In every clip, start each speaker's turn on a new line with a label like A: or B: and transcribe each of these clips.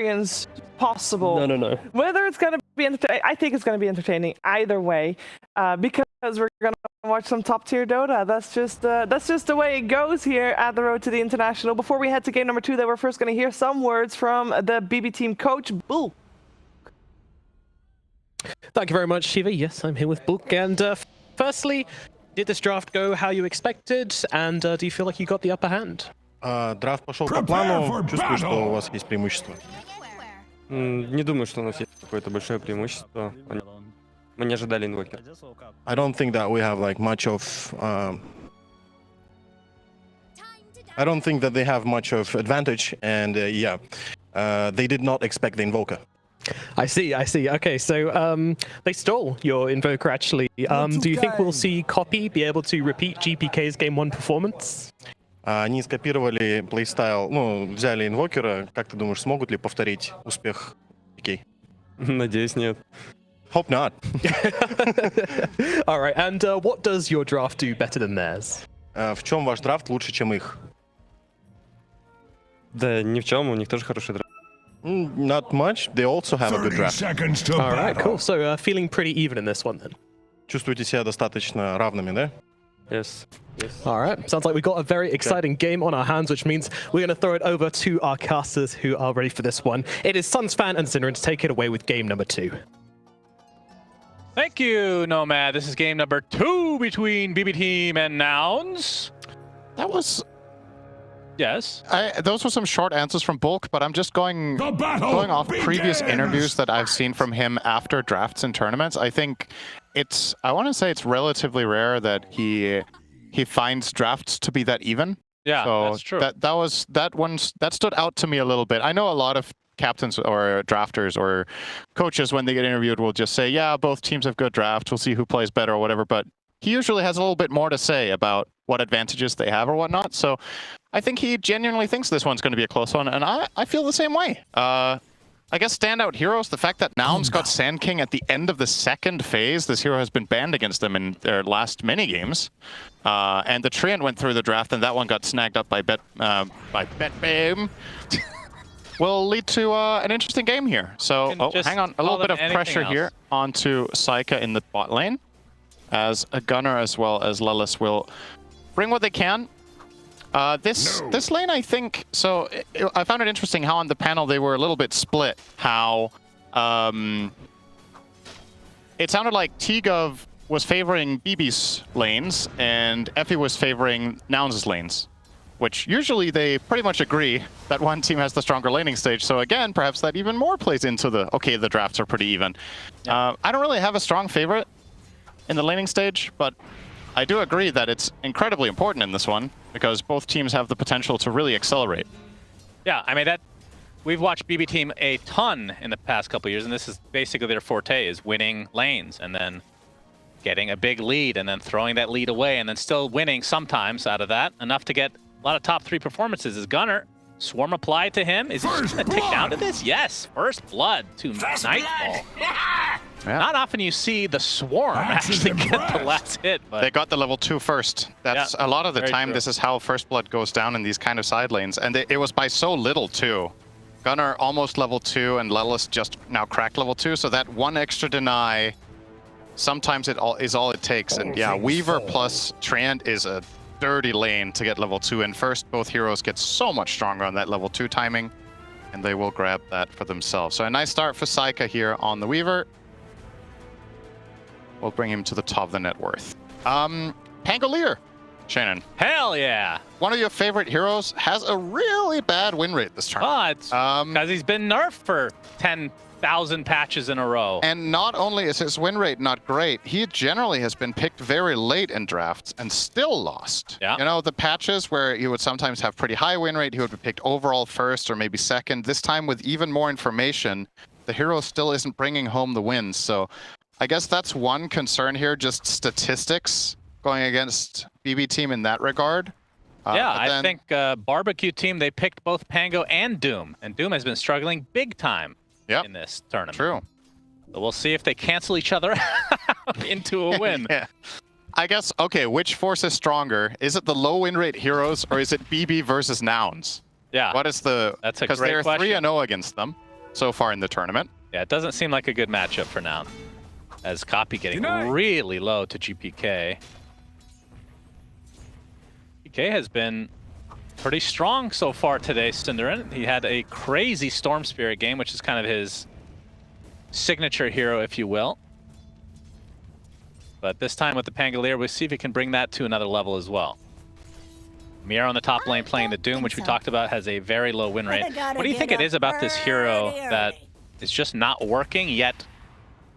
A: experience possible.
B: No.
A: Whether it's going to be entertaining, I think it's going to be entertaining either way, because we're going to watch some top tier Dota. That's just the way it goes here at the Road to the International. Before we head to game number 2, though, we're first going to hear some words from the BB team coach, Bulk.
B: Thank you very much, Shiva. Yes, I'm here with Bulk. And firstly, did this draft go how you expected? And do you feel like you got the upper hand?
C: Драфт пошел по плану. Чувствую, что у вас есть преимущество.
D: Не думаю, что у нас есть какое-то большое преимущество. Мы не ожидали инвокер.
C: I don't think that we have like much of. I don't think that they have much of advantage, and they did not expect the invoker.
B: I see. Okay, so they stole your invoker actually. Do you think we'll see Copy be able to repeat GPK's Game 1 performance?
C: Они скопировали плейстайл, взяли инвокера. Как ты думаешь, смогут ли повторить успех PK?
D: Надеюсь, нет.
C: Hope not.
B: All right, and what does your draft do better than theirs?
C: В чем ваш драфт лучше, чем их?
D: Да ни в чем, у них тоже хороший драфт.
C: Not much. They also have a good draft.
B: All right, cool. So feeling pretty even in this one then.
C: Чувствуете себя достаточно равными, да?
D: Yes.
B: All right. Sounds like we've got a very exciting game on our hands, which means we're going to throw it over to our casters who are ready for this one. It is Sunsfan and Zinrin to take it away with game number 2.
E: Thank you, Nomad. This is game number 2 between BB Team and Nouns.
F: That was...
E: Yes.
F: Those were some short answers from Bulk, but I'm just going off previous interviews that I've seen from him after drafts and tournaments. I think I want to say it's relatively rare that he finds drafts to be that even.
E: Yeah,
F: so
E: that's true.
F: That stood out to me a little bit. I know a lot of captains or drafters or coaches, when they get interviewed, will just say, yeah, both teams have good drafts, we'll see who plays better or whatever, but he usually has a little bit more to say about what advantages they have or whatnot. So I think he genuinely thinks this one's going to be a close one, and I feel the same way. I guess standout heroes, the fact that Noun's got Sand King at the end of the second phase. This hero has been banned against them in their last many games. And the Treant went through the draft, and that one got snagged up by BetBoom. Will lead to an interesting game here. So, hang on, a little bit of pressure here onto Saika in the bot lane, as a Gunner as well as Lelis will bring what they can. This lane, I think, so I found it interesting how on the panel they were a little bit split. How it sounded like T-Gov was favoring BB's lanes and Effie was favoring Nouns' lanes, which usually they pretty much agree that one team has the stronger laning stage. So again, perhaps that even more plays into the drafts are pretty even. Yeah. I don't really have a strong favorite in the laning stage, but I do agree that it's incredibly important in this one because both teams have the potential to really accelerate.
E: Yeah, I mean, we've watched BB Team a ton in the past couple of years, and this is basically their forte, is winning lanes and then getting a big lead and then throwing that lead away and then still winning sometimes out of that, enough to get a lot of top 3 performances. Is Gunner Swarm applied to him? Is he just going to tick down to this? Yes, First Blood to Nightfall.
F: Yeah.
E: Not often you see the Swarm actually get the last hit. But
F: they got the level 2 first. That's a lot of the time.
E: True.
F: This is how First Blood goes down in these kind of side lanes. And it was by so little too. Gunner almost level 2 and Lelis just now cracked level 2. So that one extra deny, sometimes it is all it takes. And yeah, Weaver plus Treant is a dirty lane to get level 2 in first. Both heroes get so much stronger on that level 2 timing, and they will grab that for themselves. So a nice start for Saika here on the Weaver. We'll bring him to the top of the net worth. Pangolier, Shannon.
E: Hell yeah!
F: One of your favorite heroes has a really bad win rate this turn.
E: Oh, it's because he's been nerfed for 10,000 patches in a row.
F: And not only is his win rate not great, he generally has been picked very late in drafts and still lost.
E: Yeah.
F: You know, the patches where he would sometimes have pretty high win rate, he would be picked overall first or maybe second. This time with even more information, the hero still isn't bringing home the wins. So I guess that's one concern here, just statistics going against BB Team in that regard.
E: Yeah, I think Barbecue Team, they picked both Pango and Doom, and Doom has been struggling big time in this tournament.
F: True.
E: So we'll see if they cancel each other out into a win.
F: Yeah. I guess, okay, which force is stronger? Is it the low win rate heroes or is it BB versus Nouns?
E: Yeah.
F: What is the...
E: That's a great
F: question. Because they're 3-0 against them. so far in the tournament.
E: Yeah, it doesn't seem like a good matchup for now. As Copy getting really low to GPK. GPK has been pretty strong so far today, Cinderin. He had a crazy Storm Spirit game, which is kind of his signature hero, if you will. But this time with the Pangolier, we'll see if he can bring that to another level as well. Mira on the top lane playing the Doom, which we talked about, has a very low win rate. What do you think it is about this hero that is just not working, yet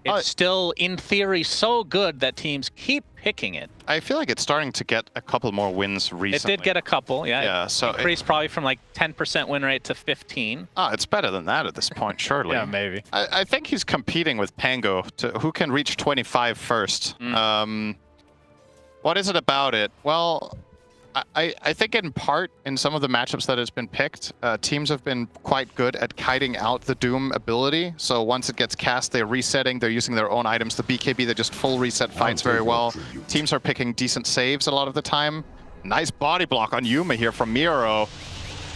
E: it's still, in theory, so good that teams keep picking it?
F: I feel like it's starting to get a couple more wins recently.
E: It did get a couple, yeah.
F: Yeah, so
E: increased probably from like 10% win rate to 15.
F: Oh, it's better than that at this point, surely.
E: Yeah, maybe.
F: I think he's competing with Pango to who can reach 25 first. What is it about it? Well, I think in part, in some of the matchups that has been picked, teams have been quite good at kiting out the Doom ability. So once it gets cast, they're resetting, they're using their own items. The BKB, they just full reset fights very well. Teams are picking decent saves a lot of the time. Nice body block on Yuma here from Miro.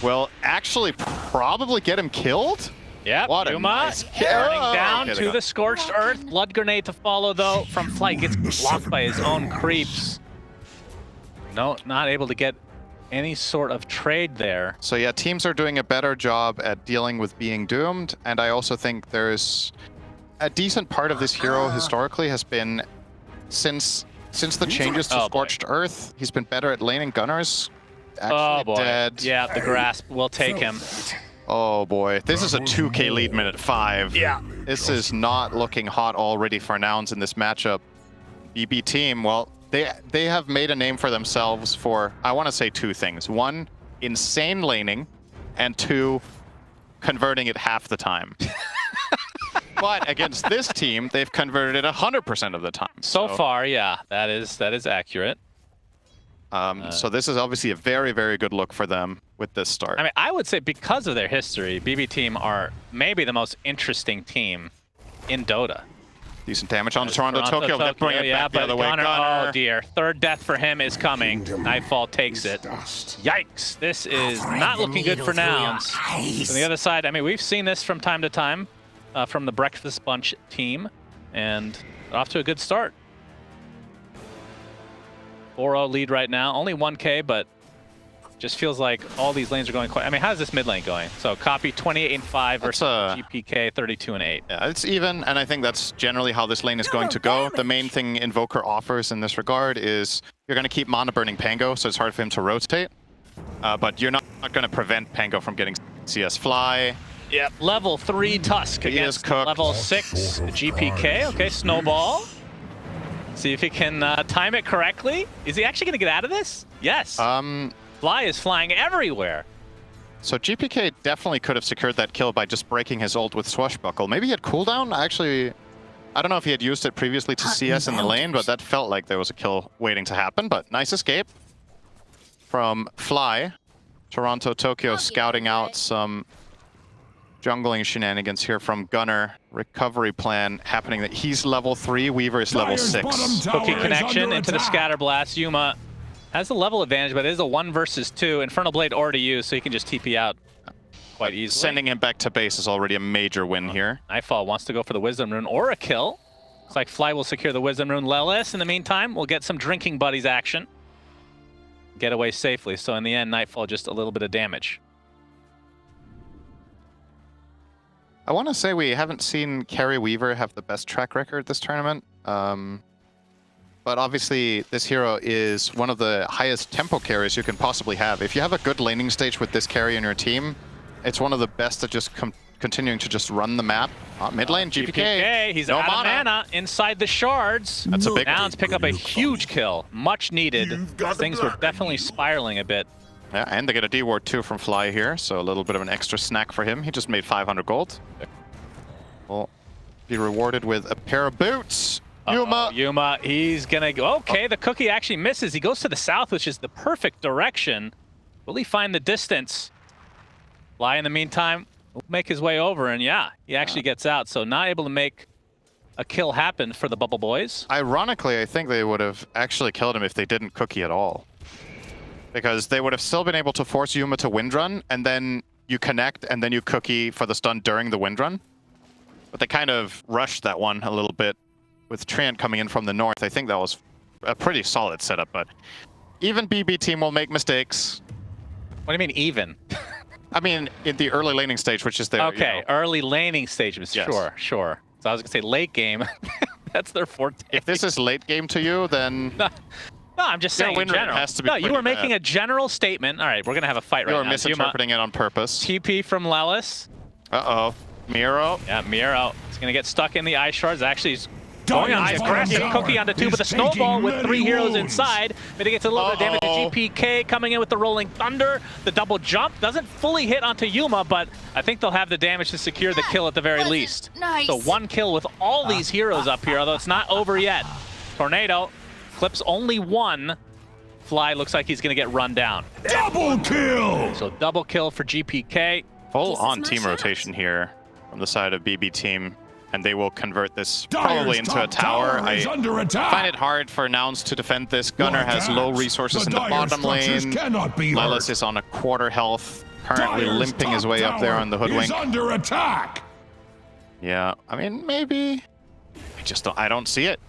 F: Will actually probably get him killed.
E: Yep,
F: what
E: Yuma
F: nice
E: running down to the Scorched Earth. Blood Grenade to follow, though, from Flight. Gets blocked by his own creeps. No, not able to get any sort of trade there.
F: So yeah, teams are doing a better job at dealing with being doomed, and I also think there's a decent part of this hero historically has been since the changes to Scorched Earth, he's been better at laning Gunners. Actually dead.
E: Yeah, the grasp will take him.
F: Oh boy, this is a 2k lead minute 5.
E: Yeah.
F: This is not looking hot already for Nouns in this matchup. BB team, well, they have made a name for themselves for, I want to say 2 things. 1, insane laning, and 2, converting it half the time. But against this team, they've converted it 100% of the time.
E: So far, yeah, that is accurate.
F: So this is obviously a very, very good look for them with this start.
E: I mean, I would say because of their history, BB team are maybe the most interesting team in Dota.
F: Decent damage on Toronto Tokyo. They're bringing it back the other way.
E: Gunner, oh dear. Third death for him is coming. Nightfall takes it. Yikes. This is not looking good for Nouns. On the other side, I mean, we've seen this from time to time from the Breakfast Bunch team, and off to a good start. 4-0 lead right now. Only 1K, but just feels like all these lanes are going quite... I mean, how's this mid lane going? So Copy 28-5 versus GPK 32-8.
F: Yeah, it's even, and I think that's generally how this lane is going to go. The main thing Invoker offers in this regard is you're going to keep mana burning Pango, so it's hard for him to rotate. But you're not going to prevent Pango from getting CS Fly.
E: Yep, level 3 Tusk against level 6 GPK. Okay, Snowball. See if he can time it correctly. Is he actually going to get out of this? Yes. Fly is flying everywhere.
F: So GPK definitely could have secured that kill by just breaking his ult with Swashbuckle. Maybe he had cooldown? Actually, I don't know if he had used it previously to CS in the lane, but that felt like there was a kill waiting to happen. But nice escape from Fly. Toronto Tokyo scouting out some jungling shenanigans here from Gunner. Recovery plan happening. That he's level 3, Weaver is level 6.
E: Cookie connection into the Scatter Blast. Yuma has a level advantage, but it is a 1 versus 2. Infernal Blade already used, so he can just TP out quite easily.
F: Sending him back to base is already a major win here.
E: Nightfall wants to go for the Wisdom Rune or a kill. Looks like Fly will secure the Wisdom Rune. Lelis, in the meantime, will get some Drinking Buddies action. Get away safely. So in the end, Nightfall just a little bit of damage.
F: I want to say we haven't seen Carry Weaver have the best track record this tournament. But obviously, this hero is one of the highest tempo carries you can possibly have. If you have a good laning stage with this carry in your team, it's one of the best at just continuing to just run the map. Mid lane, GPK.
E: He's out of mana inside the shards.
F: That's a big one.
E: Nouns pick up a huge kill. Much needed. Things were definitely spiraling a bit.
F: Yeah, and they get a D-Ward too from Fly here, so a little bit of an extra snack for him. He just made 500 gold. Will be rewarded with a pair of boots.
E: Yuma, he's gonna go. Okay, the cookie actually misses. He goes to the south, which is the perfect direction. Will he find the distance? Fly, in the meantime, will make his way over, and yeah, he actually gets out. So not able to make a kill happen for the Bubble Boys.
F: Ironically, I think they would have actually killed him if they didn't cookie at all. Because they would have still been able to force Yuma to windrun, and then you connect and then you cookie for the stun during the wind run. But they kind of rushed that one a little bit with Treant coming in from the north. I think that was a pretty solid setup, but even BB team will make mistakes.
E: What do you mean even?
F: I mean, in the early laning stage, which is their
E: Okay, early laning stages.
F: Yes.
E: Sure. So I was gonna say late game. That's their forte.
F: If this is late game to you, then
E: No, I'm just saying in
F: win rate
E: general.
F: has to be
E: No, you
F: pretty
E: were making
F: bad.
E: a general statement. All right, we're gonna have a fight right
F: you're
E: now.
F: misinterpreting it on purpose.
E: TP from Lelis.
F: Uh-oh. Miro.
E: Yeah, Miro. He's gonna get stuck in the ice shards. Actually, he's going on aggressive cookie onto 2 with a snowball with 3 heroes inside. Mitigates a little bit of damage to GPK, coming in with the rolling thunder. The double jump doesn't fully hit onto Yuma, but I think they'll have the damage to secure the kill at the very least.
G: Nice.
E: So 1 kill with all these heroes up here, although it's not over yet. Tornado clips only 1. Fly looks like he's gonna get run down.
H: Double kill!
E: So double kill for GPK.
F: Full
G: This is
F: on
G: my
F: team
G: shot.
F: rotation here from the side of BB team, and they will convert this probably into a tower. I find it hard for Nouns to defend this. Gunner has low resources in the bottom lane. Lelis is on a quarter health, currently limping his way up there on the hoodwink.
H: Under attack.
F: Yeah, I mean, maybe. I don't see it.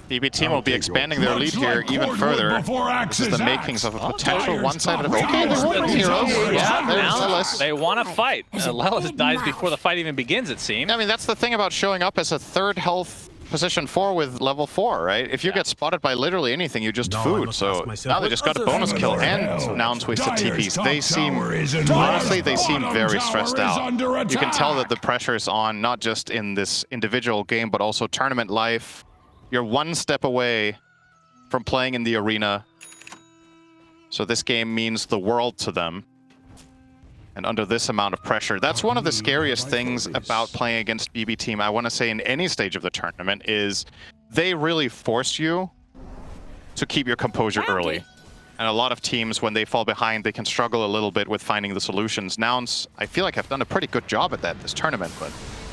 F: BB team will be expanding their lead here even further. This is the makings of a potential one-sided. Okay, they're holding heroes. Yeah, there's
E: Now
F: Lelis.
E: they want to fight. Lelis dies before the fight even begins, it seems.
F: I mean, that's the thing about showing up as a third health position 4 with level 4, right? If you get spotted by literally anything, you just food. So now they just got a bonus kill and Nouns wasted TPs. They seem, honestly, they seem very stressed out. You can tell that the pressure is on, not just in this individual game, but also tournament life. You're 1 step away from playing in the arena. So this game means the world to them. And under this amount of pressure, that's one of the scariest things about playing against BB team, I want to say in any stage of the tournament, is they really force you to keep your composure early. And a lot of teams, when they fall behind, they can struggle a little bit with finding the solutions. Nouns, I feel like, have done a pretty good job at that this tournament, but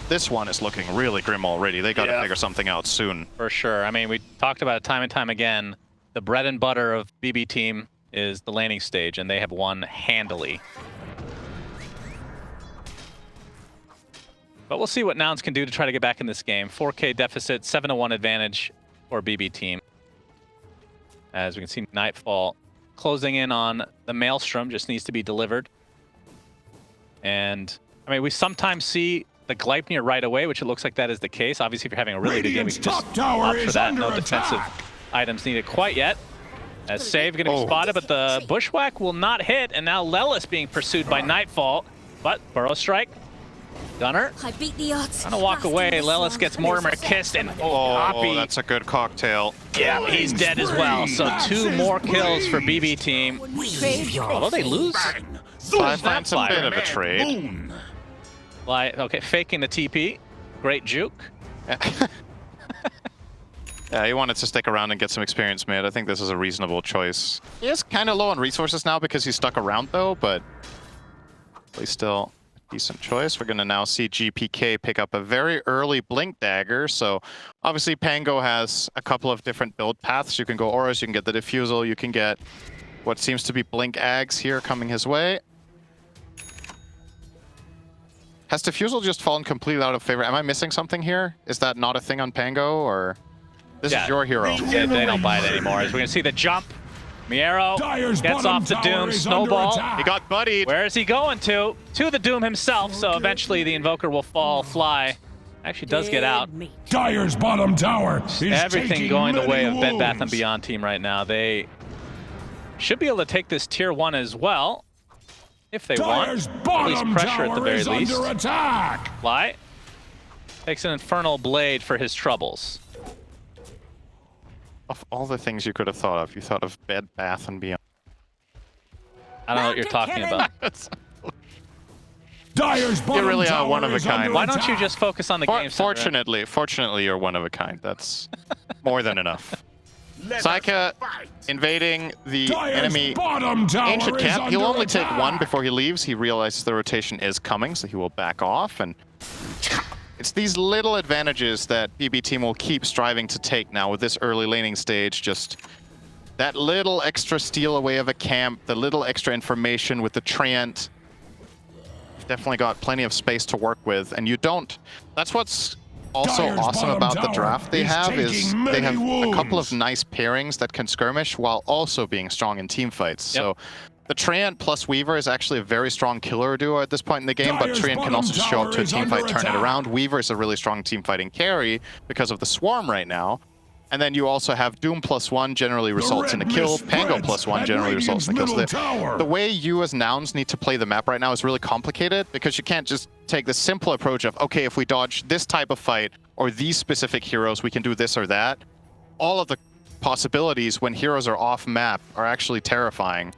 F: this one is looking really grim already. They got to figure something out soon.
E: For sure. I mean, we talked about it time and time again. The bread and butter of BB team is the laning stage, and they have won handily. But we'll see what Nouns can do to try to get back in this game. 4K deficit, 7-1 advantage for BB team. As we can see, Nightfall closing in on the Maelstrom, just needs to be delivered. And, I mean, we sometimes see the Gleipnir right away, which it looks like that is the case. Obviously, if you're having a really good game, we can just opt for that. No defensive items needed quite yet. As Save going to be spotted, but the Bushwhack will not hit. And now Lelis being pursued by Nightfall. But Burrow Strike. Gunner
G: I beat the odds.
E: trying to walk away. Lelis gets Mortimer kissed, and
F: Oh, that's a good cocktail.
E: yeah, he's dead as well. So 2 more kills for BB team. Although they lose.
F: That's a bit of a trade.
E: Okay, faking the TP. Great juke.
F: Yeah, he wanted to stick around and get some experience mid. I think this is a reasonable choice. He is kind of low on resources now because he's stuck around though, but he's still a decent choice. We're going to now see GPK pick up a very early Blink Dagger. So obviously Pango has a couple of different build paths. You can go Auras, you can get the Diffusal, you can get what seems to be Blink Ags here coming his way. Has Diffusal just fallen completely out of favor? Am I missing something here? Is that not a thing on Pango, or this is your hero?
E: Yeah, they don't buy it anymore. As we're going to see the jump. Miero gets off the Doom. Snowball.
F: He got buddied.
E: Where is he going to? To the Doom himself. So eventually the Invoker will fall. Fly actually does get out.
H: Dire's bottom tower is
E: Everything going the way of Bed Bath & Beyond team right now. They should be able to take this tier 1 as well. If they want. At least pressure at the very least. Fly takes an Infernal Blade for his troubles.
F: Of all the things you could have thought of, you thought of Bed Bath & Beyond.
E: I don't know what you're talking about.
F: You really are one of a kind.
E: Why don't you just focus on the game?
F: Fortunately, you're one of a kind. That's more than enough. Saika invading the enemy ancient camp. He'll only take 1 before he leaves. He realizes the rotation is coming, so he will back off. And it's these little advantages that BB team will keep striving to take now with this early laning stage. Just that little extra steal away of a camp, the little extra information with the Treant. definitely got plenty of space to work with, and you don't. That's what's also
H: Dyer's
F: awesome
H: bottom
F: about the
H: tower
F: draft they
H: is
F: have is
H: taking
F: they have
H: many
F: a couple of
H: wounds.
F: nice pairings that can skirmish while also being strong in team fights.
E: Yep.
F: So the Treant plus Weaver is actually a very strong killer duo at this point in the game, but
H: Dyer's
F: Treant can
H: bottom
F: also show up to a
H: tower is
F: team fight,
H: under
F: turn it
H: attack.
F: around. Weaver is a really strong team fighting carry because of the Swarm right now. And then you also have Doom +1 generally results in a
H: red
F: kill.
H: mist
F: Pango
H: spreads
F: +1
H: at
F: generally results in
H: Radiant's
F: kills.
H: middle tower.
F: The way you as Nouns need to play the map right now is really complicated because you can't just take the simple approach of, okay, if we dodge this type of fight or these specific heroes, we can do this or that. All of the possibilities when heroes are off map are actually terrifying.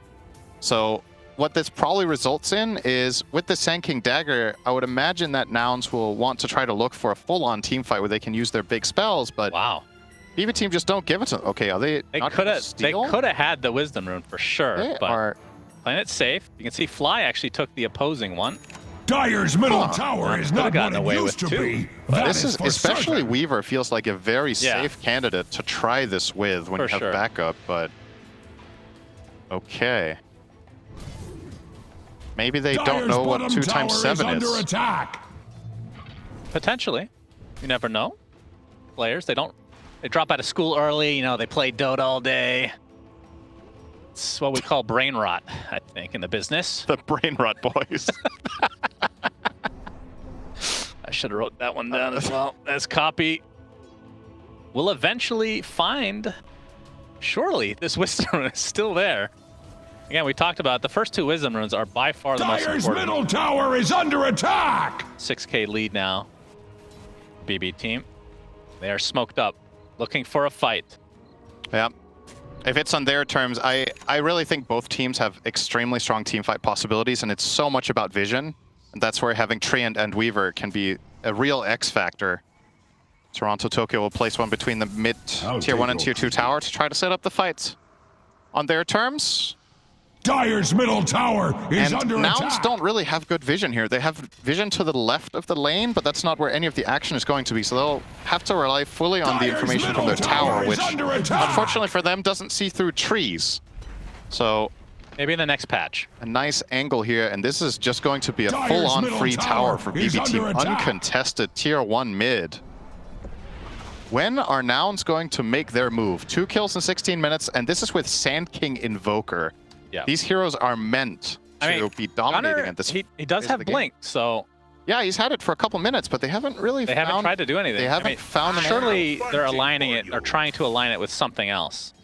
F: So what this probably results in is with the Sand King Dagger, I would imagine that Nouns will want to try to look for a full-on team fight where they can use their big spells, but
E: Wow.
F: BB team just don't give it to them. Okay, are they
E: They
F: not
E: could
F: gonna
E: have
F: steal?
E: had the Wisdom Rune for sure,
F: They
E: but
F: are.
E: playing it safe. You can see Fly actually took the opposing one.
H: Dyer's middle
F: Huh.
H: tower is
E: Could've
H: not
E: gotten
H: what
E: away
H: it
E: with
H: used to
E: two.
H: be. That
F: This is
H: for
F: especially
H: certain.
F: Weaver feels like a very
E: Yeah.
F: safe candidate to try this with when
E: For
F: you have
E: sure.
F: backup, but okay. Maybe they don't
H: Dyer's
F: know what
H: bottom
F: 2
H: tower
F: times 7
H: under
F: is.
H: attack.
E: Potentially. You never know. Players, they drop out of school early, you know, they play Dota all day. It's what we call brain rot, I think, in the business.
F: The brain rot boys.
E: I should have wrote that one down as well. As copy. We'll eventually find, surely, this Wisdom Rune is still there. Again, we talked about the first 2 Wisdom Runes are by far the most
H: Dyer's
E: important.
H: middle tower is under attack.
E: 6K lead now. BB team. They are smoked up, looking for a fight.
F: Yeah. If it's on their terms, I really think both teams have extremely strong team fight possibilities, and it's so much about vision. And that's where having Treant and Weaver can be a real X factor. Toronto Tokyo will place one between the mid tier 1 and tier 2 tower to try to set up the fights. On their terms,
H: Dyer's middle tower is
F: and
H: under
F: Nouns
H: attack.
F: don't really have good vision here. They have vision to the left of the lane, but that's not where any of the action is going to be. So they'll have to rely fully on the
H: Dyer's
F: information from
H: middle
F: their tower,
H: tower is
F: which
H: under attack.
F: unfortunately for them doesn't see through trees. So
E: Maybe in the next patch.
F: a nice angle here, and this is just going to be a
H: Dyer's
F: full-on
H: middle
F: free
H: tower
F: tower for
H: is
F: BB team.
H: under attack.
F: Uncontested tier 1 mid. When are Nouns going to make their move? 2 kills in 16 minutes, and this is with Sand King Invoker.
E: Yeah.
F: These heroes are meant to be dominating
E: Gunnar,
F: at this
E: he does
F: phase of
E: have
F: the game.
E: Blink, so
F: Yeah, he's had it for a couple minutes, but they haven't really
E: they
F: found...
E: haven't tried to do anything.
F: They haven't found an
E: surely they're aligning it or trying to align it with something else.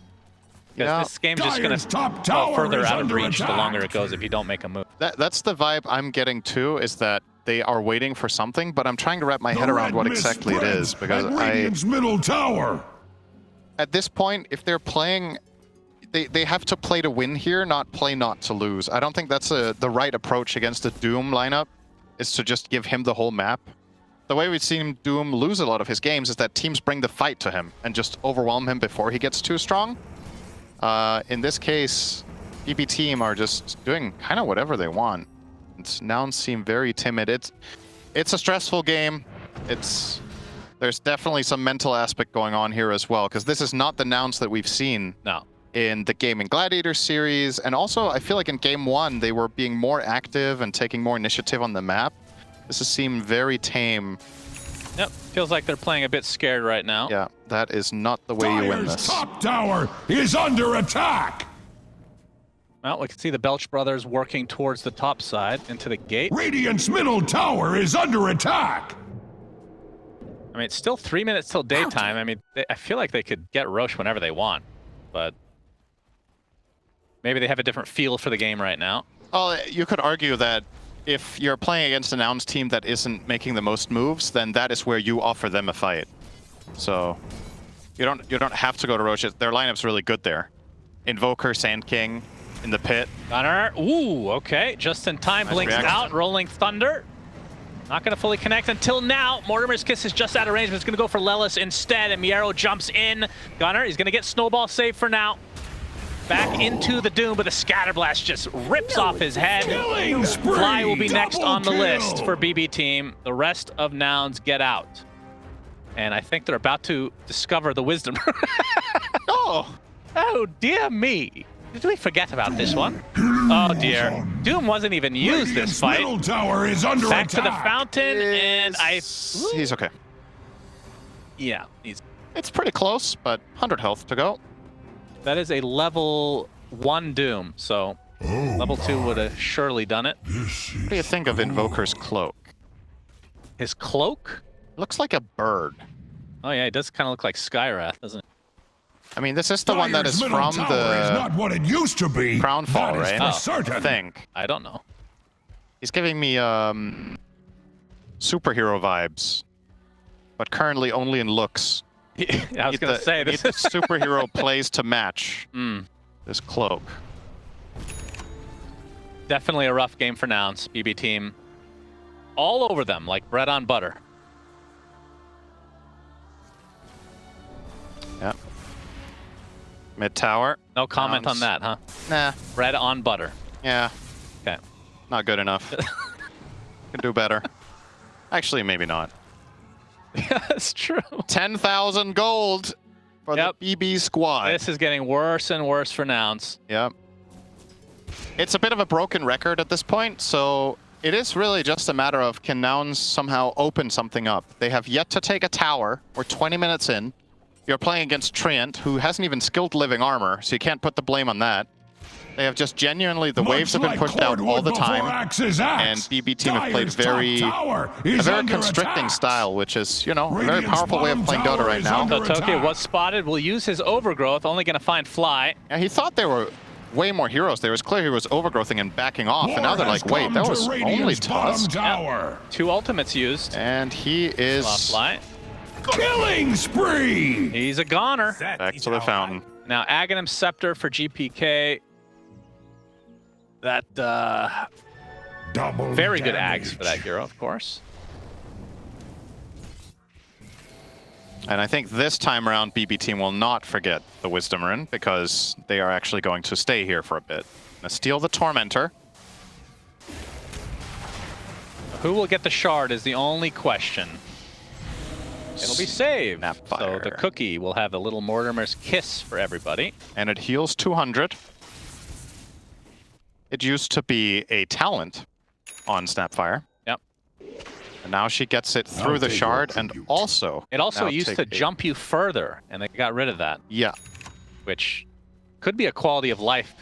E: Because
F: Yeah.
E: this game's just going
H: Dyer's
E: to
H: top
E: fall
H: tower
E: further
H: is
E: out of
H: under
E: reach the
H: attack.
E: longer it goes if you don't make a move.
F: That's the vibe I'm getting too, is that they are waiting for something, but I'm trying to wrap my
H: The
F: head around
H: red
F: what
H: mist
F: exactly it
H: spreads
F: is, because
H: at Radiant's middle tower.
F: at this point, if they're playing, they have to play to win here, not play not to lose. I don't think that's the right approach against the Doom lineup, is to just give him the whole map. The way we've seen Doom lose a lot of his games is that teams bring the fight to him and just overwhelm him before he gets too strong. In this case, BB team are just doing kind of whatever they want. Nouns seem very timid. It's a stressful game. There's definitely some mental aspect going on here as well, because this is not the Nouns that we've seen
E: No.
F: in the Gaming Gladiator series. And also, I feel like in Game 1, they were being more active and taking more initiative on the map. This has seemed very tame.
E: Yep. Feels like they're playing a bit scared right now.
F: Yeah, that is not the way you win
H: Dyer's
F: this.
H: top tower is under attack.
E: Well, we can see the Belch brothers working towards the top side into the gate.
H: Radiant's middle tower is under attack.
E: I mean, it's still 3 minutes till daytime. I mean, I feel like they could get Roche whenever they want, but maybe they have a different feel for the game right now.
F: Well, you could argue that if you're playing against a Nouns team that isn't making the most moves, then that is where you offer them a fight. So you don't have to go to Roche. Their lineup's really good there. Invoker, Sand King in the pit.
E: Gunnar, ooh, okay, just in time,
F: Nice
E: blinks
F: reaction.
E: out, Rolling Thunder. Not going to fully connect until now. Mortimer's Kiss is just out of range, but it's going to go for Lelis instead, and Miero jumps in. Gunnar, he's going to get Snowball saved for now. Back into the Doom, but the Scatterblast just rips off his head.
H: Killing spree.
E: Fly will be next
H: Double
E: on the
H: kill.
E: list for BB Team. The rest of Nouns get out. And I think they're about to discover the Wisdom. Oh dear me. Did we forget about this one? Oh dear. Doom wasn't even used this
H: Radiant's
E: fight.
H: middle tower is under
E: Back
H: attack.
E: to the fountain, and
F: He's okay.
E: yeah, he's
F: It's pretty close, but 100 health to go.
E: that is a level 1 Doom, so level 2 would have surely done it.
F: What do you think of Invoker's cloak?
E: His cloak?
F: Looks like a bird.
E: Oh yeah, it does kind of look like Skyrath, doesn't it?
F: I mean, this is the one that
H: Dire's
F: is
H: middle
F: from
H: tower is
F: the
H: not what it used to be.
F: Crownfall,
H: That is
F: right?
H: for certain.
F: I think.
E: I don't know.
F: He's giving me superhero vibes, but currently only in looks.
E: I was gonna say
F: Need
E: this.
F: the superhero plays to match
E: Mm,
F: this cloak.
E: definitely a rough game for Nouns. BB team, all over them like bread on butter.
F: Yep. Mid tower.
E: No comment on
F: Nouns.
E: that, huh?
F: Nah.
E: Bread on butter.
F: Yeah.
E: Okay.
F: Not good enough. Can do better. Actually, maybe not.
E: Yeah, that's true.
F: 10,000 gold for
E: Yep.
F: the BB squad.
E: This is getting worse and worse for Nouns.
F: Yep. It's a bit of a broken record at this point, so it is really just a matter of can Nouns somehow open something up. They have yet to take a tower. We're 20 minutes in. You're playing against Treant, who hasn't even skilled living armor, so you can't put the blame on that. They have just genuinely, the waves have been pushed out all the time, and BB team have played a very constricting style, which is, you know, a very powerful way of playing Dota right now.
E: So Tokyo was spotted, will use his overgrowth, only gonna find Fly.
F: Yeah, he thought there were way more heroes. There was clear he was overgrowthing and backing off, and now they're like, wait, that was only Tusk.
E: Two ultimates used.
F: And he is
E: Lost Fly.
H: Killing spree!
E: He's a goner.
F: back to the fountain.
E: Now Aghanim Scepter for GPK. That
H: Double
E: very good
H: damage.
E: Ags for that hero, of course.
F: And I think this time around, BB team will not forget the Wisdom Rune, because they are actually going to stay here for a bit. Gonna steal the Tormentor.
E: Who will get the shard is the only question. It'll be saved. So
F: Snapfire.
E: the cookie will have a little Mortimer's kiss for everybody.
F: And it heals 200. It used to be a talent on Snapfire.
E: Yep.
F: And now she gets it through the shard, and also...
E: It also
F: now
E: used
F: take
E: to
F: a-
E: jump you further, and they got rid of that,
F: Yeah.
E: which could be a quality of life,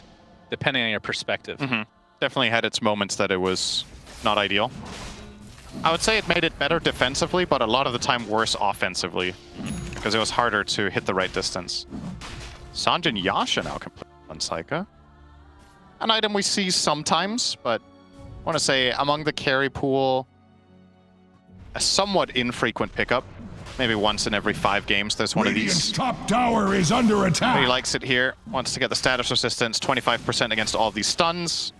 E: depending on your perspective.
F: Definitely had its moments that it was not ideal. I would say it made it better defensively, but a lot of the time worse offensively, because it was harder to hit the right distance. Sanjin Yasha now complete on Saika. An item we see sometimes, but I want to say among the carry pool, a somewhat infrequent pickup. Maybe once in every 5 games there's one of
H: Radiant's
F: these.
H: top tower is under attack.
F: He likes it here, wants to get the status resistance, 25% against all these stuns.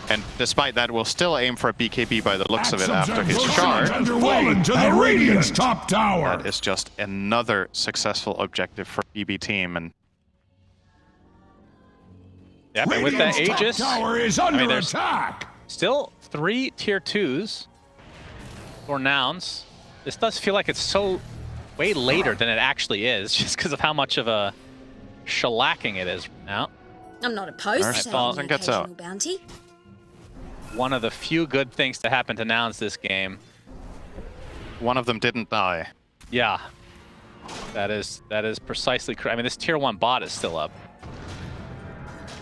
F: And despite that, will still aim for a BKB by the looks of it after his shard.
H: Fallen to the Radiant's top tower.
F: That is just another successful objective for BB team. And
E: Yep, and with that
H: Radiant's
E: Aegis,
H: top tower is under
E: there's-
H: attack.
E: still 3 tier 2s for Nouns. This does feel like it's so way later than it actually is, just because of how much of a shellacking it is now.
G: I'm not opposed
F: Nurse
G: to
F: falls
G: having
F: and
G: an
F: gets out.
G: occasional bounty.
E: One of the few good things to happen to Nouns this game.
F: one of them didn't die.
E: Yeah, that is precisely correct. I mean, this tier 1 bot is still up.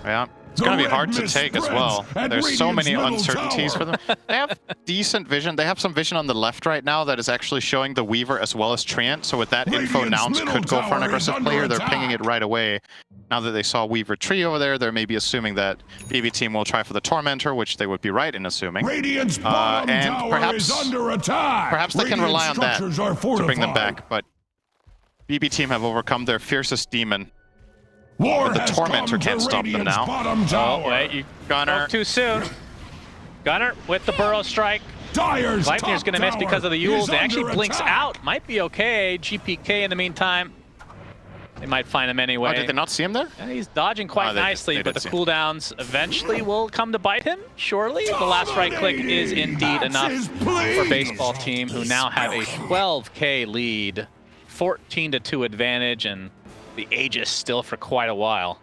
F: Yeah. It's
H: The
F: going to be
H: red
F: hard to
H: mist
F: take as
H: spreads
F: well.
H: at
F: There's so
H: Radiant's
F: many
H: middle
F: uncertainties for
H: tower.
F: them. They have decent vision. They have some vision on the left right now that is actually showing the Weaver as well as Treant. So with that info,
H: Radiant's
F: Nouns
H: middle
F: could go for an
H: tower is
F: aggressive
H: under
F: player. They're
H: attack.
F: pinging it right away. Now that they saw Weaver Tree over there, they're maybe assuming that BB team will try for the Tormentor, which they would be right in assuming.
H: Radiant's bottom
F: and
H: tower
F: perhaps-
H: is under attack.
F: Perhaps they can
H: Radiant
F: rely on that
H: structures are
F: to bring them
H: fortified.
F: back, but BB team have overcome their fiercest demon.
H: War
F: But the
H: has
F: Tormentor
H: come
F: can't
H: to
F: stop them
H: Radiant's
F: now.
H: Bottom
E: Oh,
H: tower.
E: wait, you
F: Gunner.
E: spoke too soon. Gunner with the Burrow Strike.
H: Dire's
E: Gleipnir's
H: top
E: going to miss
H: tower
E: because of the
H: is
E: Yules. They actually
H: under
E: blinks
H: attack.
E: out. Might be okay. GPK in the meantime. They might find him anyway.
F: Oh, did they not see him there?
E: Yeah, he's dodging quite
F: Oh, they did-
E: nicely,
F: they
E: but
F: did
E: the
F: see him.
E: cooldowns eventually will come to bite him, surely. The last right click is indeed
H: That's
E: enough
H: his
E: for
H: please.
E: Baseball Team, who now have a 12k lead, 14-2 advantage, and the Aegis still for quite a while.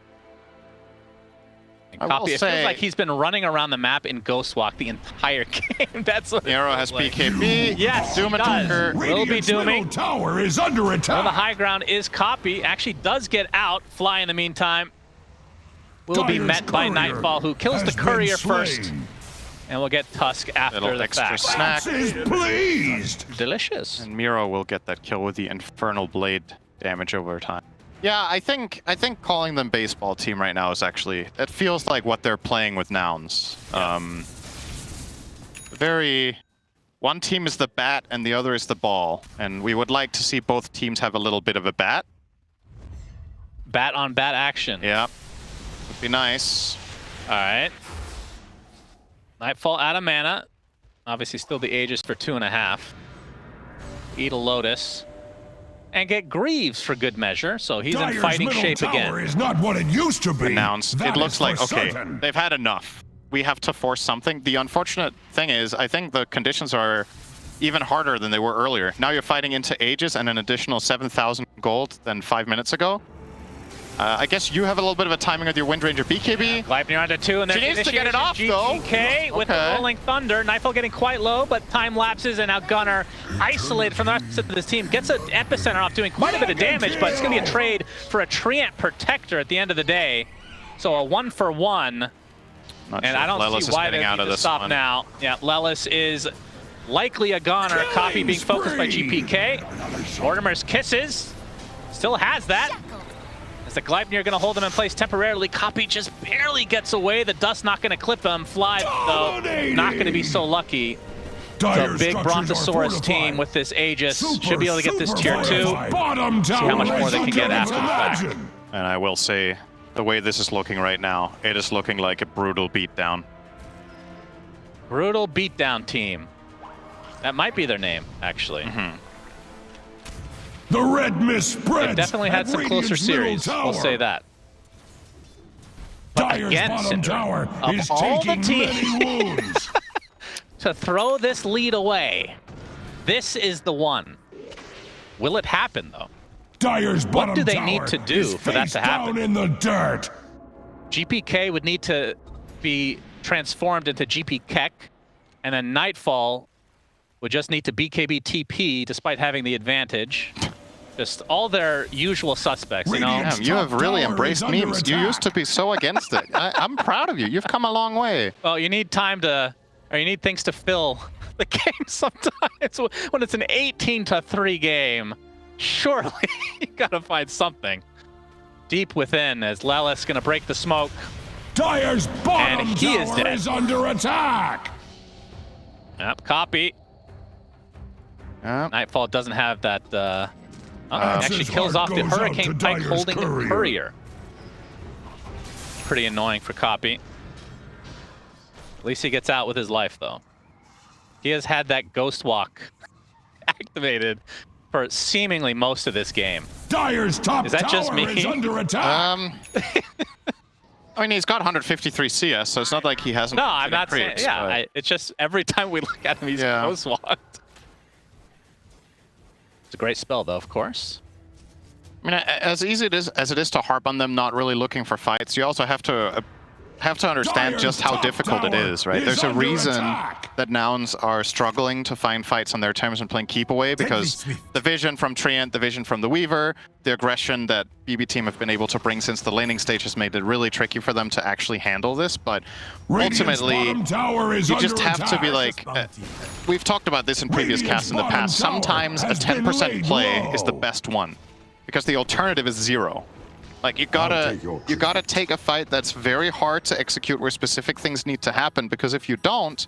E: And
F: I will
E: Copy, it
F: say-
E: feels like he's been running around the map in Ghostwalk the entire game. That's what
F: Nero has BKB.
E: Yes,
F: Doom
E: he does.
F: attacker.
E: Will be
H: Radiant's middle
E: dooming.
H: tower is under
E: Well, the
H: attack.
E: high ground is Copy. Actually does get out. Fly in the meantime. Will be
H: Dire's
E: met by
H: courier
E: Nightfall, who kills the
H: has been
E: courier
H: slain.
E: first. And we'll get Tusk after
F: Little
E: the
F: extra
E: fact.
F: snack.
H: Is pleased.
E: Delicious.
F: And Miro will get that kill with the Infernal Blade damage over time. Yeah, I think calling them baseball team right now is actually, it feels like what they're playing with nouns. One team is the bat and the other is the ball, and we would like to see both teams have a little bit of a bat.
E: Bat on bat action.
F: Yeah, would be nice.
E: All right. Nightfall out of mana. Obviously still the Aegis for 2.5. Eat a Lotus. And get Greaves for good measure, so he's in
H: Dire's
E: fighting
H: middle
E: shape
H: tower
E: again.
H: is not what it used to be.
F: Announced.
H: That
F: It looks
H: is
F: like,
H: for
F: okay,
H: certain.
F: they've had enough. We have to force something. The unfortunate thing is, I think the conditions are even harder than they were earlier. Now you're fighting into Aegis and an additional 7,000 gold than 5 minutes ago. I guess you have a little bit of a timing with your Wind Ranger BKB.
E: Gleipnir onto 2, and then
F: She needs to get it off, though.
E: GTK with the
F: Okay.
E: Rolling Thunder. Nightfall getting quite low, but time lapses, and now Gunnar, isolated from the rest of this team, gets an Epicenter off, doing quite a bit of damage, but it's going to be a trade for a Treant Protector at the end of the day. So a 1-for-1,
F: Not
E: and
F: sure
E: I
F: if
E: don't
F: Lelis
E: see
F: is
E: why
F: getting
E: they
F: out
E: need
F: of
E: to
F: this
E: stop
F: one.
E: now. Yeah, Lelis is likely a goner. Copy being focused by
H: spree.
E: GPK. Mortimer's Kisses still has that. As the Gleipnir going to hold him in place temporarily. Copy just barely gets away. The dust not going to clip him. Fly, though, not going to be so lucky. So
H: Dire's
E: big
H: structures are
E: Brontosaurus
H: fortified.
E: team with this Aegis
H: Super,
E: should be able to get this tier 2.
H: fortified. Bottom tower
E: how much more
H: is
E: they can get
H: under
E: after the fact.
H: attack.
F: And I will say, the way this is looking right now, it is looking like a brutal beatdown.
E: Brutal beatdown team. That might be their name, actually.
H: The red mist spreads.
E: They've definitely had
H: at
E: some closer
H: Radiant's middle
E: series. We'll
H: tower.
E: say that. But
H: Dire's
E: again,
H: bottom
E: Cinder,
H: tower
E: of
H: is
E: all the
H: taking
E: teams-
H: many wounds.
E: To throw this lead away, this is the one. Will it happen, though?
H: Dire's bottom
E: do they
H: tower
E: need to do
H: is
E: for that
H: face
E: to happen?
H: down in the dirt.
E: GPK would need to be transformed into GP Keck, and then Nightfall would just need to BKB TP despite having the advantage. Just all their usual suspects, you know?
H: Radiant's
F: Damn, you have
H: top
F: really
H: tower
F: embraced
H: is under
F: memes. You used to be so against it. I'm proud of you. You've come a long way.
E: Well, you need time to, or you need things to fill the game sometimes. When it's an 18-3 game, surely you gotta find something. Deep within, as Lelis gonna break the smoke.
H: Dire's bottom
E: And he is
H: tower
E: dead.
H: is under attack.
E: Yep, copy. Nightfall doesn't have that, actually
H: His
E: kills
H: heart
E: off the
H: goes out
E: Hurricane
H: to
E: Pike
H: Dire's
E: holding the
H: courier.
E: Courier. Pretty annoying for Copy. At least he gets out with his life, though. He has had that Ghost Walk activated for seemingly most of this game.
H: Dire's top
E: Is that
H: tower
E: just me?
H: is under attack.
F: I mean, he's got 153 CS, so it's not like he hasn't.
E: No, I'm
F: been
E: not saying.
F: creeps,
E: Yeah,
F: but-
E: it's just every time we look at him, he's
F: Yeah.
E: Ghost Walked. It's a great spell, though, of course.
F: I mean, as easy as it is to harp on them not really looking for fights, you also have to understand
H: Dire's
F: just how
H: top
F: difficult it
H: tower
F: is, right?
H: is
F: There's a
H: under
F: reason
H: attack.
F: that nouns are struggling to find fights on their terms and playing keep away, because the vision from Treant, the vision from the Weaver, the aggression that BB team have been able to bring since the laning stage has made it really tricky for them to actually handle this. But
H: Radiant's
F: ultimately,
H: bottom tower is
F: you just
H: under
F: have to be
H: attack.
F: like, we've talked about this in previous
H: Radiant's
F: casts in the
H: bottom
F: past.
H: tower
F: Sometimes a
H: has been
F: 10%
H: laid
F: play
H: low.
F: is the best one, because the alternative is 0. Like, you gotta take a fight that's very hard to execute, where specific things need to happen, because if you don't,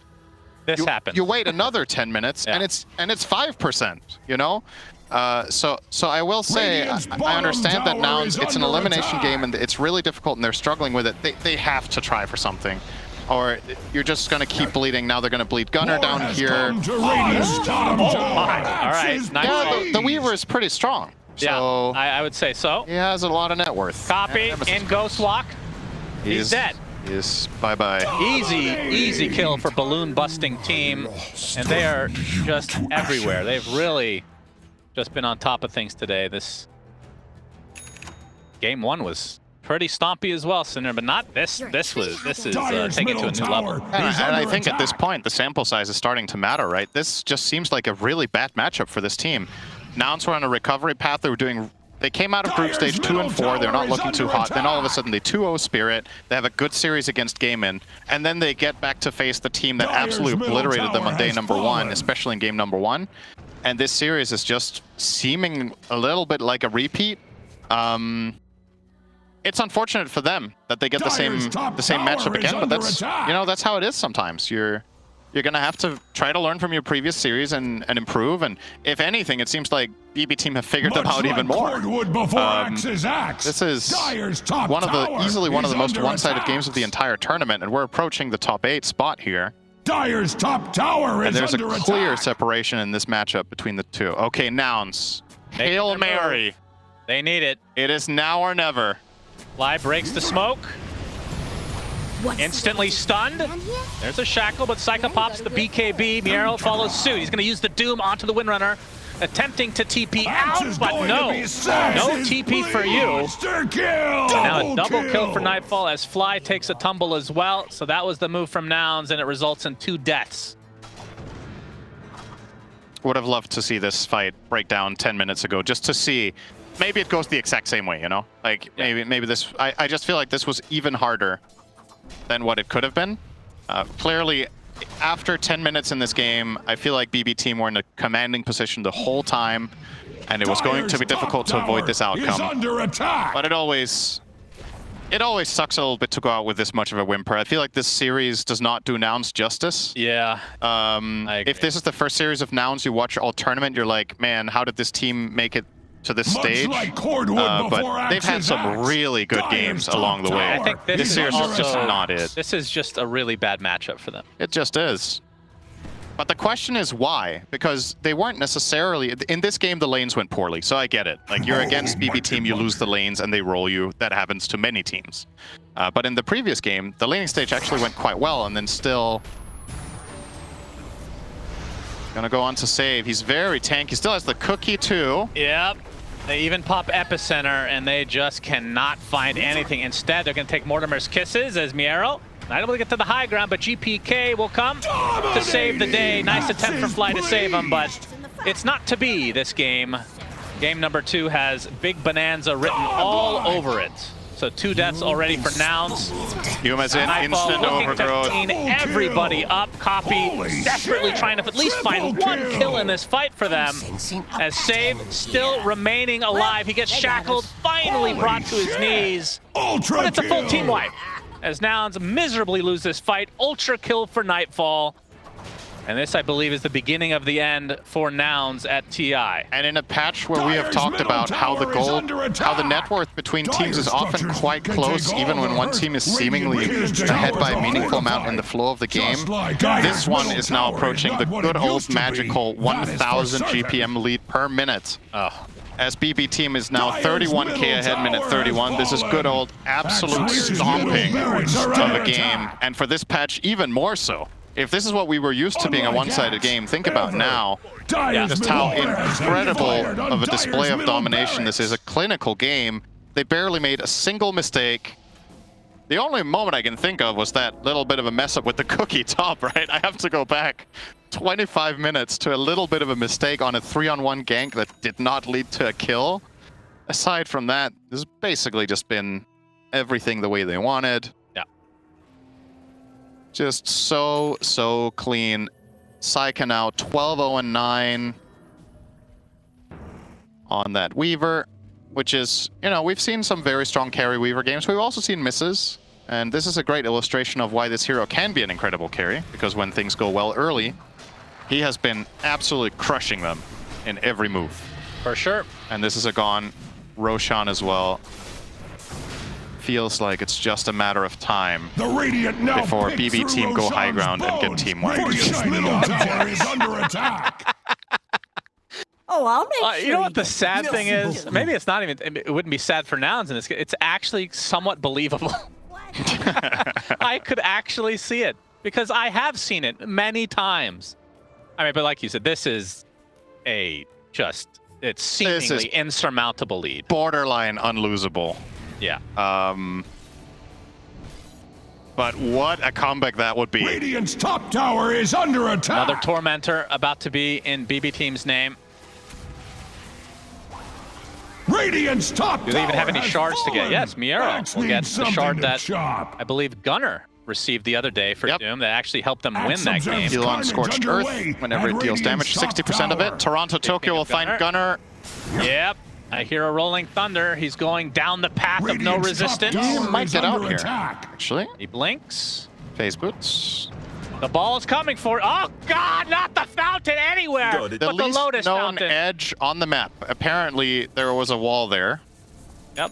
E: This happens.
F: you wait another 10 minutes
E: Yeah.
F: and it's 5%, you know? So I will say,
H: Radiant's
F: I
H: bottom
F: understand that
H: tower
F: nouns,
H: is
F: it's an
H: under
F: elimination
H: attack.
F: game and it's really difficult and they're struggling with it. They have to try for something. Or you're just gonna keep bleeding. Now they're gonna bleed Gunnar
H: War
F: down
H: has
F: here.
H: come to Radiant's bottom tower.
E: All right,
H: Axes
E: nice.
F: Yeah,
H: blazed.
F: the Weaver is pretty strong.
E: Yeah,
F: So
E: I would say so.
F: he has a lot of net worth.
E: Copy
F: Nemesis
E: in Ghost Walk. He's dead.
F: He's bye-bye.
E: Easy kill for balloon busting team, and they are just everywhere. They've really just been on top of things today. This game 1 was pretty stompy as well, Cinder, but not this. This is
H: Dyer's
E: taking it to a
H: middle
E: new level.
H: tower
F: And
H: is
F: I
H: under
F: think at this
H: attack.
F: point, the sample size is starting to matter, right? This just seems like a really bad matchup for this team. Nouns were on a recovery path. They came out of group stage 2 and 4. They're not looking too hot. Then all of a sudden they 2-0 Spirit. They have a good series against Gaimin. And then they get back to face the team that
H: Dyer's
F: absolutely
H: middle
F: obliterated them on
H: tower
F: day
H: has
F: number 1,
H: fallen.
F: especially in game number 1. And this series is just seeming a little bit like a repeat. It's unfortunate for them that they get the same
H: Dyer's top
F: matchup
H: tower is
F: again, but
H: under
F: that's
H: attack.
F: that's how it is sometimes. You're gonna have to try to learn from your previous series and improve. And if anything, it seems like BB team have figured them
H: Much
F: out even
H: like
F: more.
H: cordwood before axe is axe.
F: This is
H: Dyer's top
F: easily one of
H: tower
F: the most
H: is
F: one-sided
H: under
F: games of the
H: attack.
F: entire tournament, and we're approaching the top 8 spot here.
H: Dyer's top tower
F: And
H: is
F: there's a
H: under
F: clear
H: attack.
F: separation in this matchup between the two. Okay, Nouns. Hail
E: their move.
F: Mary.
E: They need it.
F: It is now or never.
E: Fly breaks the smoke. Instantly stunned. There's a shackle, but Psycho pops the BKB. Miero follows suit. He's going to use the Doom onto the Windrunner, attempting to TP
H: Axe
E: out,
H: is
E: but
H: going
E: no.
H: to be sacked.
E: No TP for you.
H: Monster kill.
E: Now a double kill for Nightfall as Fly takes a tumble as well. So that was the move from Nouns, and it results in 2 deaths.
F: Would have loved to see this fight break down 10 minutes ago, just to see. Maybe it goes the exact same way, Like, maybe this. I just feel like this was even harder than what it could have been. Clearly, after 10 minutes in this game, I feel like BB team were in a commanding position the whole time, and it was going to be
H: Dyer's
F: difficult
H: top
F: to avoid this
H: tower is
F: outcome.
H: under attack.
F: But it always sucks a little bit to go out with this much of a whimper. I feel like this series does not do Nouns justice.
E: Yeah. I
F: If
E: agree.
F: this is the first series of Nouns you watch all tournament, you're like, man, how did this team make it to this
H: Much
F: stage?
H: like cordwood before
F: But they've
H: axe
F: had
H: is
F: some
H: axe.
F: really good
H: Dyer's
F: games
H: top
F: along the way.
H: tower
E: I think this
F: This
E: is
F: series is
E: also
F: just not it.
E: This is just a really bad matchup for them.
F: It just is. But the question is why? Because they weren't necessarily... In this game, the lanes went poorly, so I get it. Like, you're against BB team, you lose the lanes, and they roll you. That happens to many teams. But in the previous game, the laning stage actually went quite well, and then still... Gonna go on to save. He's very tanky. Still has the cookie, too.
E: Yep. They even pop Epicenter, and they just cannot find anything. Instead, they're going to take Mortimer's Kisses as Miero. Not able to get to the high ground, but GPK will come to save the day. Nice attempt from Fly to save him, but it's not to be this game. Game number 2 has Big Bonanza written all over it. So 2 deaths already for Nouns.
F: Yuma's in,
E: Nightfall
F: instant
E: looking to
F: overgrowth.
E: clean everybody up. Copy desperately trying to at least find 1 kill in this fight for them. As Save still remaining alive. He gets shackled, finally brought to his knees.
H: Ultra
E: But it's a full
H: kill.
E: team wipe. As Nouns miserably lose this fight. Ultra kill for Nightfall. And this, I believe, is the beginning of the end for Nouns at TI.
F: And in a patch where we have
H: Dyer's
F: talked
H: middle
F: about how the
H: tower is
F: gold,
H: under
F: how the net
H: attack.
F: worth between teams is
H: Dyer's
F: often
H: structures
F: quite
H: can
F: close,
H: take
F: even
H: all
F: when
H: the
F: one
H: hurt.
F: team is
H: Radiant
F: seemingly
H: Radiant's
F: ahead by a
H: towers are
F: meaningful amount in
H: fortified.
F: the flow of the game.
H: Just like
F: This
H: Dyer's
F: one
H: middle
F: is now
H: tower is
F: approaching the
H: not what
F: good
H: it
F: old
H: used to be.
F: magical
H: That is for
F: 1,000
H: certain.
F: GPM lead per minute.
E: Oh.
F: As BB team is now
H: Dyer's
F: 31k
H: middle
F: ahead, minute
H: tower
F: 31.
H: has
F: This is
H: fallen.
F: good old absolute
H: Dyer's
F: stomping
H: middle barracks are
F: of a
H: under
F: game.
H: attack.
F: And for this patch, even more so. If this is what we were used to being a
H: Unlike
F: one-sided
H: axe,
F: game, think about
H: ever.
F: now
H: Dyer's
F: just
H: middle
F: how
H: barracks have
F: incredible
H: fired on
F: of a
H: Dyer's
F: display of
H: middle
F: domination this is. A
H: barracks.
F: clinical game. They barely made a single mistake. The only moment I can think of was that little bit of a mess up with the cookie top, right? I have to go back 25 minutes to a little bit of a mistake on a 3-on-1 gank that did not lead to a kill. Aside from that, this has basically just been everything the way they wanted.
E: Yeah.
F: Just so clean. Psycha now 12-0-9 on that Weaver, which is, we've seen some very strong carry Weaver games. We've also seen misses, and this is a great illustration of why this hero can be an incredible carry, because when things go well early, he has been absolutely crushing them in every move.
E: For sure.
F: And this is a gone. Roshan as well. Feels like it's just a matter of time
H: The Radiant now
F: before
H: pick
F: BB
H: through
F: team go high
H: Roshan's
F: ground and get
H: bones.
F: team wiped.
H: Radiant's middle tower is under attack.
G: Oh, I'll make sure
E: You know what the
G: get
E: sad thing
G: real
E: is? Maybe it's not even, it wouldn't be sad for Nouns in this case. It's actually somewhat believable. I could actually see it because I have seen it many times. I mean, but like you said, this is it's seemingly insurmountable lead.
F: Borderline unlosable.
E: Yeah.
F: But what a comeback that would be.
H: Radiant's top tower is under attack.
E: Another Tormentor about to be in BB Team's name.
H: Radiant's top
E: Do they even have any
H: tower
E: shards
H: has
E: to get?
H: fallen.
E: Yes, Miero
H: Backs
E: will
H: need
E: get the
H: something
E: shard
H: to
E: that
H: chop.
E: I believe Gunner received the other day for
F: Yep.
E: Doom that actually helped them win
H: Axe
E: that
H: observes
E: game.
F: Heal on
H: Carnage
F: Scorched
H: underway
F: Earth whenever
H: at
F: it deals damage.
H: Radiant's top
F: 60% of
H: tower.
F: it. Toronto, Tokyo will find Gunner.
E: Yep. I hear a rolling thunder. He's going down the path of no
H: Radiant's top
E: resistance.
H: tower
F: Might
H: is
F: get out
H: under
F: here.
H: attack.
F: Actually,
E: He blinks.
F: phase boots.
E: The ball is coming for. Oh God! Not the fountain anywhere.
F: The
E: But the
F: least
E: Lotus
F: known
E: fountain.
F: edge on the map. Apparently, there was a wall there.
E: Yep.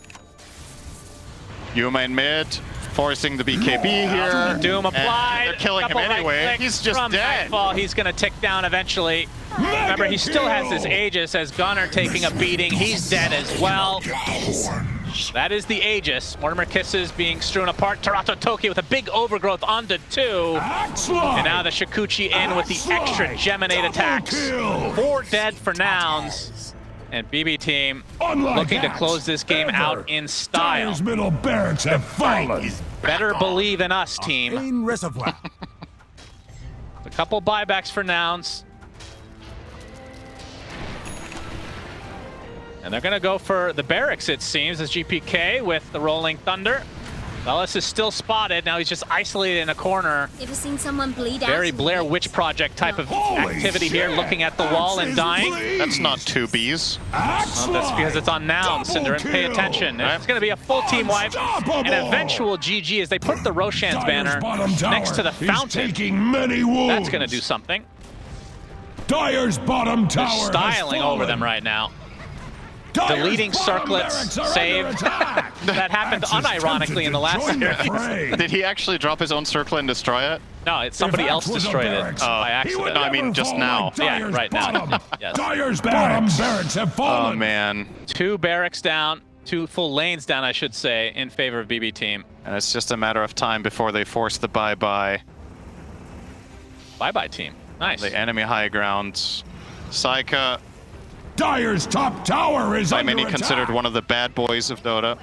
F: Yuma in mid, forcing the BKB here.
E: Doom
F: and
E: applied.
F: They're killing him
E: Couple right
F: anyway.
E: clicks
F: He's just
E: from
F: dead.
E: Nightfall. He's gonna tick down eventually. Remember, he still has his Aegis as Gunner taking a beating. He's dead as well. That is the Aegis. Mortimer Kisses being strewn apart. Toronto Tokyo with a big overgrowth onto 2. And now the Shikuchi in with the extra Geminate attacks. 4 dead for Nouns. And BB Team looking to close this game out in style.
H: Dyer's middle barracks have fallen.
E: Better believe in us, team.
G: In reservoir.
E: A couple buybacks for Nouns. And they're going to go for the barracks, it seems, as GPK with the Rolling Thunder. Ellis is still spotted. Now he's just isolated in a corner.
I: Ever seen someone bleed out?
E: Very Blair Witch Project type of activity here, looking at the wall and dying.
F: That's not 2 Bs.
E: Well, that's because it's on Nouns, Cinder, and pay attention. It's going to be a full team wipe. An eventual GG as they put the Roshan's banner next to the fountain.
H: Taking many wounds.
E: That's going to do something.
H: Dyer's bottom tower
E: They're styling over them right now. Deleting circlets, saved. That happened unironically in the last series.
F: Did he actually drop his own circle and destroy it?
E: No, it's somebody else destroyed it by accident.
F: No, I mean just now.
E: Yeah, right now. Yes.
H: Dyer's bottom barracks have fallen.
F: Oh man.
E: 2 barracks down, 2 full lanes down, I should say, in favor of BB Team.
F: And it's just a matter of time before they force the bye-bye.
E: Bye-bye, team. Nice.
F: The enemy high ground. Saika,
H: Dyer's top tower is
F: by
H: under
F: many
H: attack.
F: considered one of the bad boys of Dota.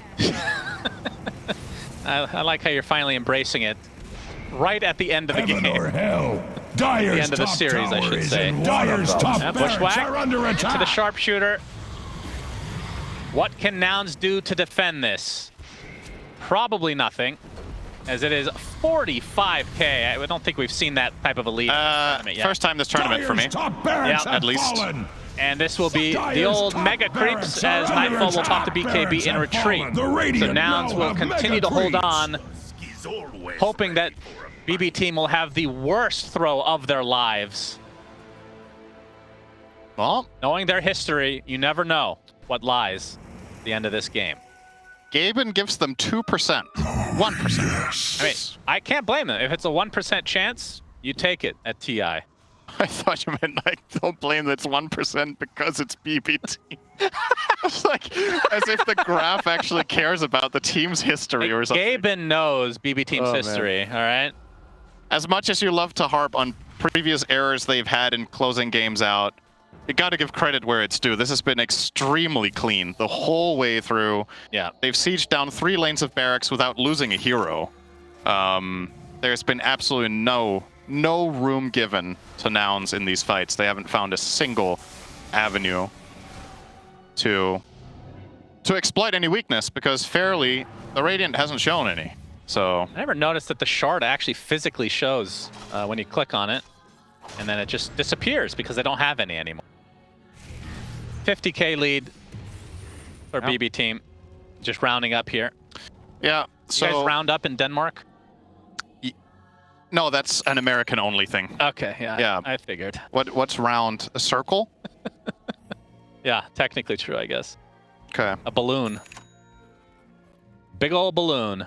E: I like how you're finally embracing it. Right at the end of the
H: Heaven or
E: game.
H: hell. Dyer's
E: The end of the
H: top
E: series, I
H: tower
E: should
H: is
E: say.
H: in Dyer's top
E: Yeah,
H: barracks
E: bushwhack
H: are under attack.
E: to the sharpshooter. What can Nouns do to defend this? Probably nothing, as it is 45k. I don't think we've seen that type of a lead in this tournament yet.
F: First time this tournament for me.
H: Dyer's top barracks
E: Yeah,
H: have
F: at least.
H: fallen.
E: And this will be the
H: Dyer's
E: old
H: top
E: Mega
H: barracks
E: Creeps
H: are
E: as
H: under
E: Nightfall will pop the
H: attack.
E: BKB
H: Barracks
E: in
H: have
E: retreat.
H: fallen. The
E: So
H: Radiant
E: Nouns
H: now
E: will
H: have
E: continue
H: Mega
E: to hold
H: Creeps.
E: on, hoping that BB Team will have the worst throw of their lives.
F: Well,
E: Knowing their history, you never know what lies at the end of this game.
F: Gaben gives them 2%. 1%.
E: I mean, I can't blame them. If it's a 1% chance, you take it at TI.
F: I thought you meant like, don't blame that's 1% because it's BBT. It's like, as if the graph actually cares about the team's history or something.
E: Gaben knows BB Team's history, all right?
F: As much as you love to harp on previous errors they've had in closing games out, you got to give credit where it's due. This has been extremely clean the whole way through.
E: Yeah.
F: They've sieged down 3 lanes of barracks without losing a hero. There's been absolutely no room given to Nouns in these fights. They haven't found a single avenue to exploit any weakness because fairly, the Radiant hasn't shown any. So
E: I never noticed that the shard actually physically shows when you click on it, and then it just disappears because they don't have any anymore. 50k lead for BB Team, just rounding up here.
F: yeah,
E: You guys round up in Denmark?
F: no, that's an American-only thing.
E: Okay, yeah,
F: Yeah.
E: I figured.
F: What's round? A circle?
E: Yeah, technically true, I guess.
F: Okay.
E: A balloon. Big old balloon.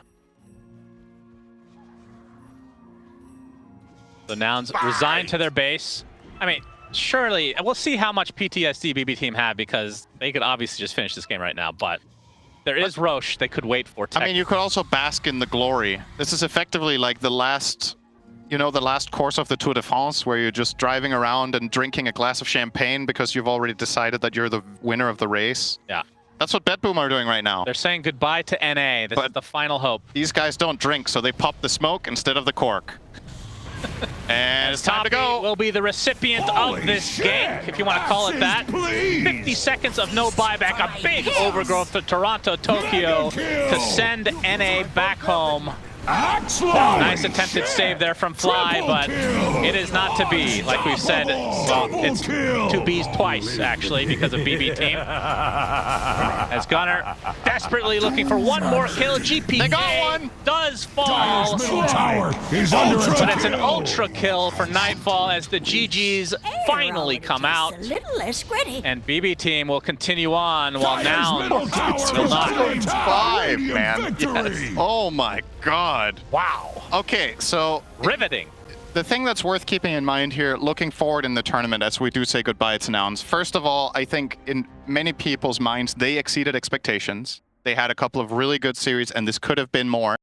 E: The Nouns resigned to their base. I mean, surely, we'll see how much PTSD BB Team have because they could obviously just finish this game right now, but there is Roche they could wait for.
F: I mean, you could also bask in the glory. This is effectively like the last, you know, the last course of the Tour de France where you're just driving around and drinking a glass of champagne because you've already decided that you're the winner of the race.
E: Yeah.
F: That's what BetBoom are doing right now.
E: They're saying goodbye to NA. This is the final hope.
F: These guys don't drink, so they pop the smoke instead of the cork. And it's time to go.
E: Will be the recipient
H: Holy
E: of this
H: shit.
E: gank, if you want to call it that.
H: Please.
E: 50 seconds of no buyback, a big overgrowth for Toronto, Tokyo to send NA back home. Nice attempted save there from Fly, but it is not to be. Like we've said, well, it's two Bs twice, actually, because of BB Team. As Gunner desperately looking for one more kill. GPK does fall.
H: Middle tower is under
E: But
H: attack.
E: it's an ultra kill for Nightfall as the GGs finally come out.
G: A little less gritty.
E: And BB Team will continue on while
H: Dyer's middle
E: Noun
H: tower
E: still
H: is
E: not.
H: under attack.
F: 5, man.
H: Victory.
F: Oh my god.
E: Wow.
F: Okay, so
E: Riveting.
F: the thing that's worth keeping in mind here, looking forward in the tournament as we do say goodbye to Nouns, first of all, I think in many people's minds, they exceeded expectations. They had a couple of really good series, and this could have been more.